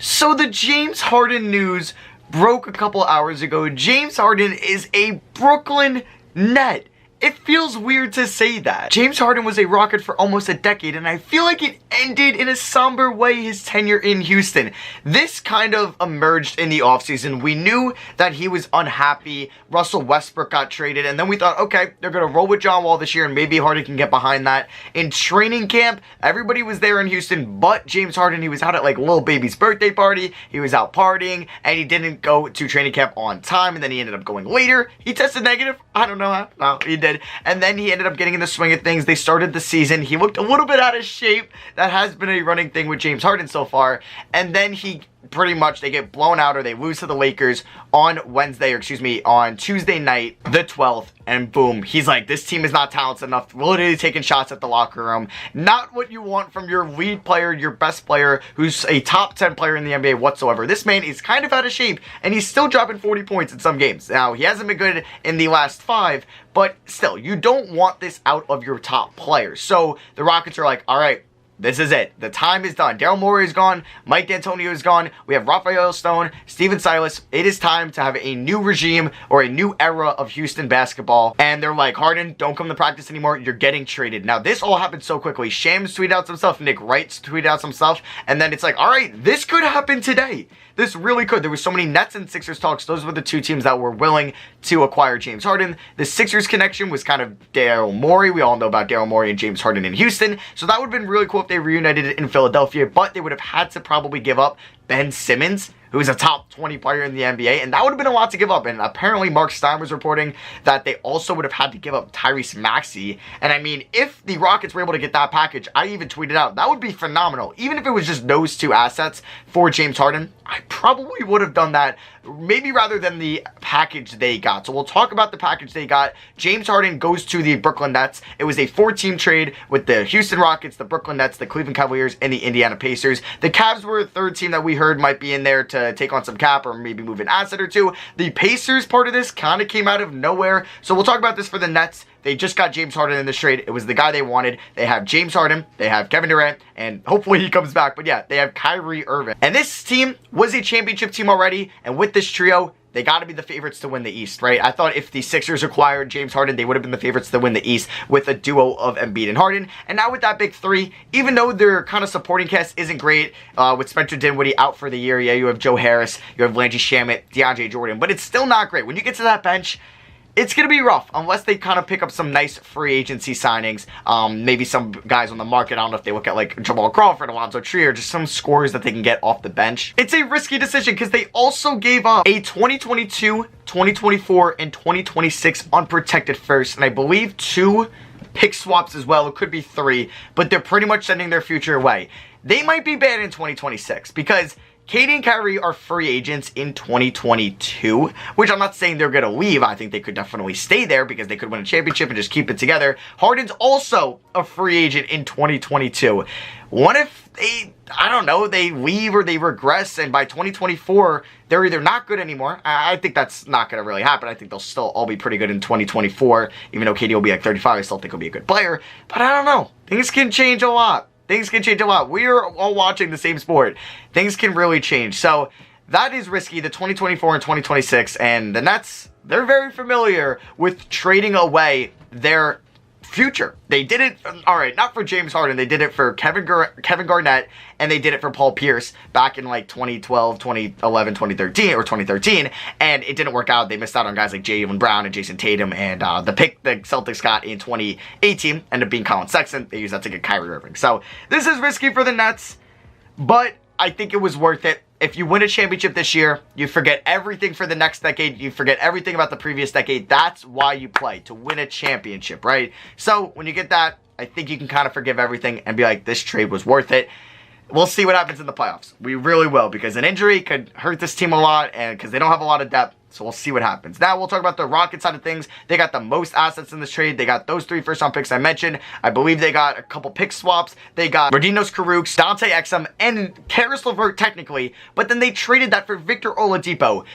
So the James Harden news broke a couple hours ago. James Harden is a Brooklyn Net. It feels weird to say that. James Harden was a Rocket for almost a decade, and I feel like it ended in a somber way, his tenure in Houston. This kind of emerged in the offseason. We knew that he was unhappy. Russell Westbrook got traded, and then we thought, okay, they're going to roll with John Wall this year, and maybe Harden can get behind that. In training camp, everybody was there in Houston but James Harden. He was out at like Lil Baby's birthday party. He was out partying, and he didn't go to training camp on time, and then he ended up going later. He tested negative. I don't know how. No, he did. And then he ended up getting in the swing of things. They started the season. He looked a little bit out of shape. That has been a running thing with James Harden so far. And then he pretty much, they get blown out or they lose to the Lakers on on Tuesday night, the 12th. And boom, he's like, this team is not talented enough. Literally taking shots at the locker room. Not what you want from your lead player, your best player, who's a top 10 player in the NBA whatsoever. This man is kind of out of shape, and he's still dropping 40 points in some games. Now, he hasn't been good in the last 5, but still, you don't want this out of your top players. So the Rockets are like, all right, this is it. The time is done. Daryl Morey is gone. Mike D'Antonio is gone. We have Raphael Stone, Steven Silas. It is time to have a new regime or a new era of Houston basketball. And they're like, Harden, don't come to practice anymore. You're getting traded. Now, this all happened so quickly. Shams tweeted out some stuff. Nick Wright tweeted out some stuff. And then it's like, all right, this could happen today. This really could. There was so many Nets and Sixers talks. Those were the two teams that were willing to acquire James Harden. The Sixers connection was kind of Daryl Morey. We all know about Daryl Morey and James Harden in Houston. So that would have been really cool if they reunited in Philadelphia. But they would have had to probably give up Ben Simmons, who is a top 20 player in the NBA, and that would have been a lot to give up. And apparently Mark Stein was reporting that they also would have had to give up Tyrese Maxey. And I mean, if the Rockets were able to get that package, I even tweeted out, that would be phenomenal. Even if it was just those two assets for James Harden, I probably would have done that, maybe rather than the package they got. So we'll talk about the package they got. James Harden goes to the Brooklyn Nets. It was a 4-team trade with the Houston Rockets, the Brooklyn Nets, the Cleveland Cavaliers, and the Indiana Pacers. The Cavs were a third team that we heard might be in there to take on some cap or maybe move an asset or two. The Pacers part of this kind of came out of nowhere. So we'll talk about this for the Nets. They just got James Harden in this trade. It was the guy they wanted. They have James Harden. They have Kevin Durant. And hopefully he comes back. But yeah, they have Kyrie Irving. And this team was a championship team already. And with this trio, they got to be the favorites to win the East, right? I thought if the Sixers acquired James Harden, they would have been the favorites to win the East with a duo of Embiid and Harden. And now with that big three, even though their kind of supporting cast isn't great, with Spencer Dinwiddie out for the year, yeah, you have Joe Harris, you have Landry Shamet, DeAndre Jordan, but it's still not great. When you get to that bench, it's going to be rough unless they kind of pick up some nice free agency signings. Maybe some guys on the market. I don't know if they look at like Jamal Crawford, Alonzo Trier, just some scorers that they can get off the bench. It's a risky decision because they also gave up a 2022, 2024, and 2026 unprotected first. And I believe 2 pick swaps as well. It could be 3, but they're pretty much sending their future away. They might be bad in 2026 because KD and Kyrie are free agents in 2022, which I'm not saying they're going to leave. I think they could definitely stay there because they could win a championship and just keep it together. Harden's also a free agent in 2022. What if they, I don't know, they leave or they regress and by 2024, they're either not good anymore. I think that's not going to really happen. I think they'll still all be pretty good in 2024. Even though KD will be like 35, I still think he'll be a good player. But I don't know. Things can change a lot. Things can change a lot. We are all watching the same sport. Things can really change. So that is risky, the 2024 and 2026. And the Nets, they're very familiar with trading away their future. They did it, all right, not for James Harden. They did it for Kevin Garnett, and they did it for Paul Pierce back in like 2012, 2011, 2013, or 2013. And it didn't work out. They missed out on guys like Jaylen Brown and Jason Tatum. And the pick the Celtics got in 2018 ended up being Colin Sexton. They used that to get Kyrie Irving. So this is risky for the Nets, but I think it was worth it. If you win a championship this year, you forget everything for the next decade. You forget everything about the previous decade. That's why you play, to win a championship, right? So when you get that, I think you can kind of forgive everything and be like, this trade was worth it. We'll see what happens in the playoffs. We really will, because an injury could hurt this team a lot, and because they don't have a lot of depth. So we'll see what happens. Now we'll talk about the Rockets side of things. They got the most assets in this trade. They got those 3 first-round picks I mentioned. I believe they got a couple pick swaps. They got Rodinos Karooks, Dante Exum, and Karis LeVert technically. But then they traded that for Victor Oladipo.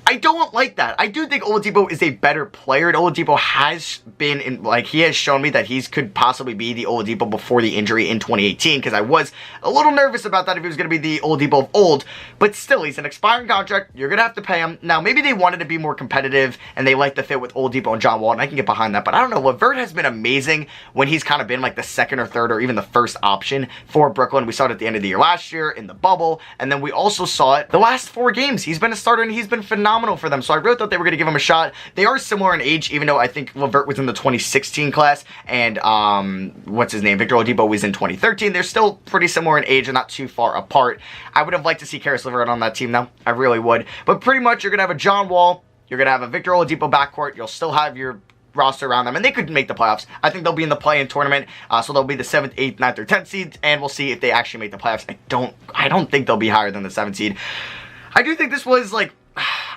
I don't like that. I do think Oladipo is a better player, and Oladipo has been in, like, he has shown me that he could possibly be the Oladipo before the injury in 2018, because I was a little nervous about that if he was going to be the Oladipo of old, but still, he's an expiring contract. You're going to have to pay him. Now, maybe they wanted to be more competitive, and they like the fit with Oladipo and John Wall, and I can get behind that, but I don't know. LeVert has been amazing when he's kind of been like the second or third or even the first option for Brooklyn. We saw it at the end of the year last year in the bubble, and then we also saw it the last 4 games. He's been a starter, and he's been phenomenal for them, so I really thought they were going to give him a shot. They are similar in age, even though I think LeVert was in the 2016 class, and what's his name, Victor Oladipo was in 2013. They're still pretty similar in age and not too far apart. I would have liked to see Karis LeVert on that team, though. I really would. But pretty much, you're going to have a John Wall, you're going to have a Victor Oladipo backcourt, you'll still have your roster around them, and they could make the playoffs. I think they'll be in the play-in tournament, so they'll be the 7th, 8th, 9th, or 10th seeds, and we'll see if they actually make the playoffs. I don't think they'll be higher than the 7th seed. I do think this was, like,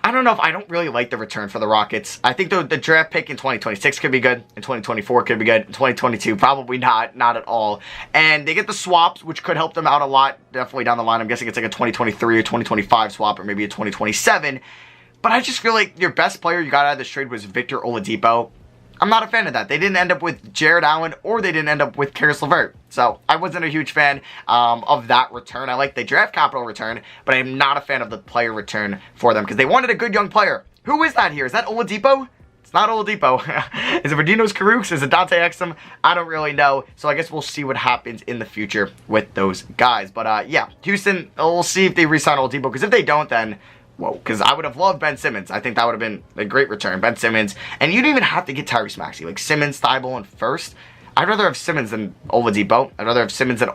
I don't know if I don't really like the return for the Rockets. I think the draft pick in 2026 could be good. In 2024 could be good. In 2022, probably not at all. And they get the swaps, which could help them out a lot, definitely down the line. I'm guessing it's like a 2023 or 2025 swap, or maybe a 2027. But I just feel like your best player you got out of this trade was Victor Oladipo. I'm not a fan of that. They didn't end up with Jared Allen, or they didn't end up with Karis LeVert. So I wasn't a huge fan of that return. I like the draft capital return, but I'm not a fan of the player return for them, because they wanted a good young player. Who is that here? Is that Oladipo? It's not Oladipo. Is it Verdinos Caruks? Is it Dante Exum? I don't really know. So I guess we'll see what happens in the future with those guys. But yeah, Houston, we'll see if they re-sign Oladipo, because if they don't, then whoa, because I would have loved Ben Simmons. I think that would have been a great return. Ben Simmons. And you didn't even have to get Tyrese Maxey. Like Simmons, Thibault, and first. I'd rather have Simmons than Oladipo. I'd rather have Simmons than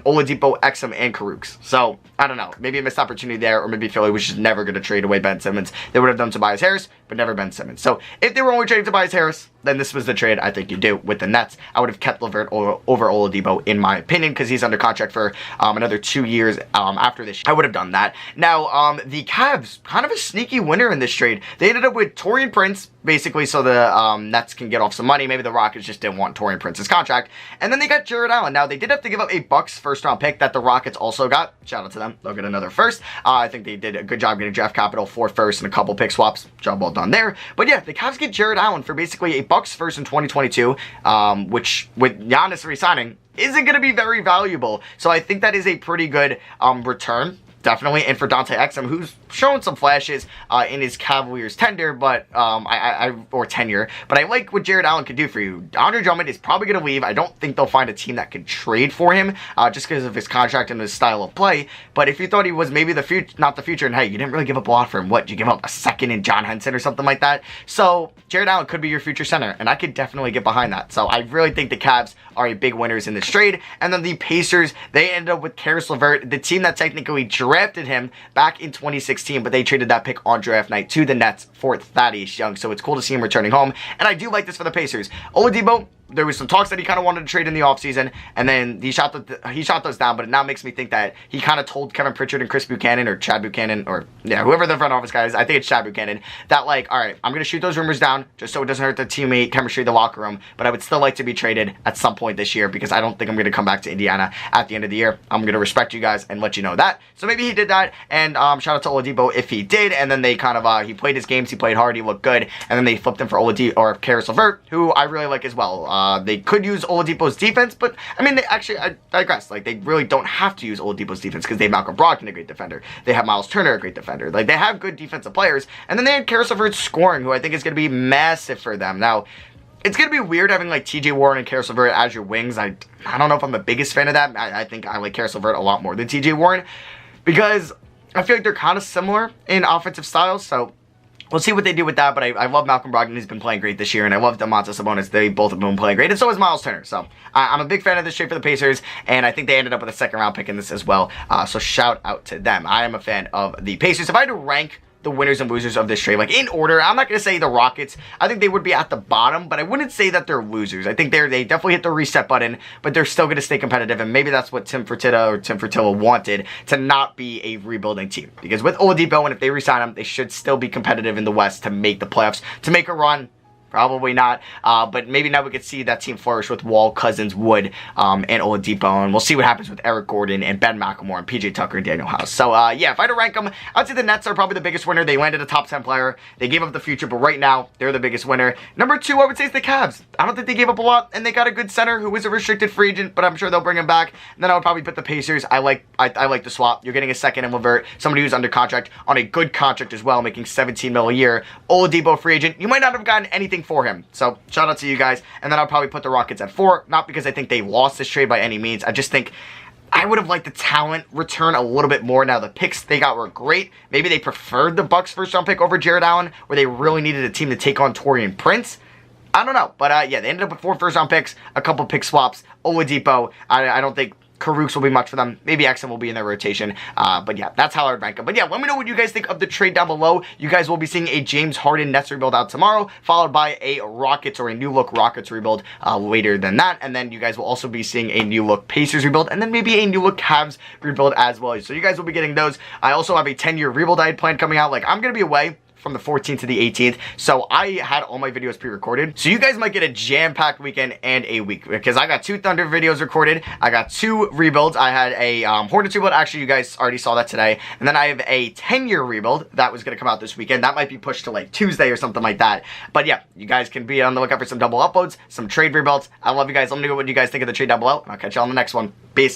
Oladipo, Exum, and Caruks. So I don't know. Maybe a missed opportunity there, or maybe Philly was just never going to trade away Ben Simmons. They would have done Tobias Harris, but never Ben Simmons. So if they were only trading Tobias Harris, then this was the trade I think you do with the Nets. I would have kept LeVert over Oladipo, in my opinion, because he's under contract for another 2 years after this. I would have done that. Now, the Cavs, kind of a sneaky winner in this trade. They ended up with Taurean Prince, basically, so the Nets can get off some money. Maybe the Rockets just didn't want Taurean Prince's contract. And then they got Jared Allen. Now, they did have to give up a Bucks first-round pick that the Rockets also got. Shout out to them. They'll get another first. I think they did a good job getting draft capital for first and a couple pick swaps. Job well done there. But yeah, the Cavs get Jared Allen for basically a Bucks first in 2022, which, with Giannis re-signing, isn't going to be very valuable. So I think that is a pretty good return. Definitely. And for Dante Exum, who's shown some flashes in his Cavaliers tenure, but tenure. But I like what Jared Allen could do for you. Andre Drummond is probably going to leave. I don't think they'll find a team that could trade for him just because of his contract and his style of play. But if you thought he was maybe the future, not the future, and hey, you didn't really give up a lot for him. What, you give up a second in John Henson or something like that? So Jared Allen could be your future center, and I could definitely get behind that. So I really think the Cavs are a big winners in this trade. And then the Pacers, they ended up with Karis LeVert, the team that technically drafted him back in 2016, but they traded that pick on draft night to the Nets for Thaddeus Young. So it's cool to see him returning home. And I do like this for the Pacers. Oladipo, there was some talks that he kind of wanted to trade in the offseason, and then he shot those down, but it now makes me think that he kind of told Kevin Pritchard and Chris Buchanan, or Chad Buchanan, or yeah, whoever the front office guy is, I think it's Chad Buchanan, that like, all right, I'm going to shoot those rumors down just so it doesn't hurt the teammate chemistry of the locker room, but I would still like to be traded at some point this year, because I don't think I'm going to come back to Indiana at the end of the year. I'm going to respect you guys and let you know that. So maybe he did that, and shout out to Oladipo if he did, and then they kind of, he played his games, he played hard, he looked good, and then they flipped him for Oladipo, or Karis LeVert, who I really like as well. They could use Oladipo's defense, but I mean, I digress. Like, they really don't have to use Oladipo's defense, because they have Malcolm Brogdon, a great defender. They have Miles Turner, a great defender. Like, they have good defensive players, and then they had Karis LeVert scoring, who I think is going to be massive for them. Now, it's going to be weird having, like, TJ Warren and Karis LeVert as your wings. I don't know if I'm the biggest fan of that. I think I like Karis LeVert a lot more than TJ Warren, because I feel like they're kind of similar in offensive styles, so we'll see what they do with that, but I love Malcolm Brogdon. He's been playing great this year, and I love Domantas Sabonis. They both have been playing great, and so is Miles Turner. So I'm a big fan of this trade for the Pacers, and I think they ended up with a second-round pick in this as well. So shout out to them. I am a fan of the Pacers. If I had to rank the winners and losers of this trade, like in order, I'm not going to say the Rockets. I think they would be at the bottom, but I wouldn't say that they're losers. I think they definitely hit the reset button, but they're still going to stay competitive, and maybe that's what Tim Fertitta wanted, to not be a rebuilding team. Because with Oladipo, and if they resign him, they should still be competitive in the West to make the playoffs, to make a run. Probably not. But maybe now we could see that team flourish with Wall, Cousins, Wood, and Oladipo. And we'll see what happens with Eric Gordon and Ben McLemore and PJ Tucker and Daniel House. So, yeah, if I had to rank them, I'd say the Nets are probably the biggest winner. They landed a top 10 player. They gave up the future, but right now, they're the biggest winner. Number 2, I would say, is the Cavs. I don't think they gave up a lot, and they got a good center who is a restricted free agent, but I'm sure they'll bring him back. And then I would probably put the Pacers. I like the swap. You're getting a second in LeVert, somebody who's under contract on a good contract as well, making $17 million a year. Oladipo, free agent. You might not have gotten anything for him. So shout out to you guys. And then I'll probably put the Rockets at 4. Not because I think they lost this trade by any means. I just think I would have liked the talent return a little bit more. Now, the picks they got were great. Maybe they preferred the Bucks first round pick over Jared Allen, where they really needed a team to take on Taurean Prince. I don't know. But yeah, they ended up with 4 first round picks, a couple pick swaps. Oladipo, I don't think Karooks will be much for them. Maybe Exum will be in their rotation. But yeah, that's how I would rank them. But yeah, let me know what you guys think of the trade down below. You guys will be seeing a James Harden Nets rebuild out tomorrow, followed by a Rockets or a new look Rockets rebuild later than that. And then you guys will also be seeing a new look Pacers rebuild, and then maybe a new look Cavs rebuild as well. So you guys will be getting those. I also have a 10-year rebuild I had planned coming out. Like, I'm going to be away from the 14th to the 18th, so I had all my videos pre-recorded, so you guys might get a jam-packed weekend and a week, because I got 2 Thunder videos recorded, I got 2 rebuilds, I had a Hornets rebuild, actually you guys already saw that today, and then I have a 10-year rebuild that was going to come out this weekend. That might be pushed to like Tuesday or something like that, but yeah, you guys can be on the lookout for some double uploads, some trade rebuilds. I love you guys. Let me know what you guys think of the trade down below, and I'll catch you on the next one. Peace.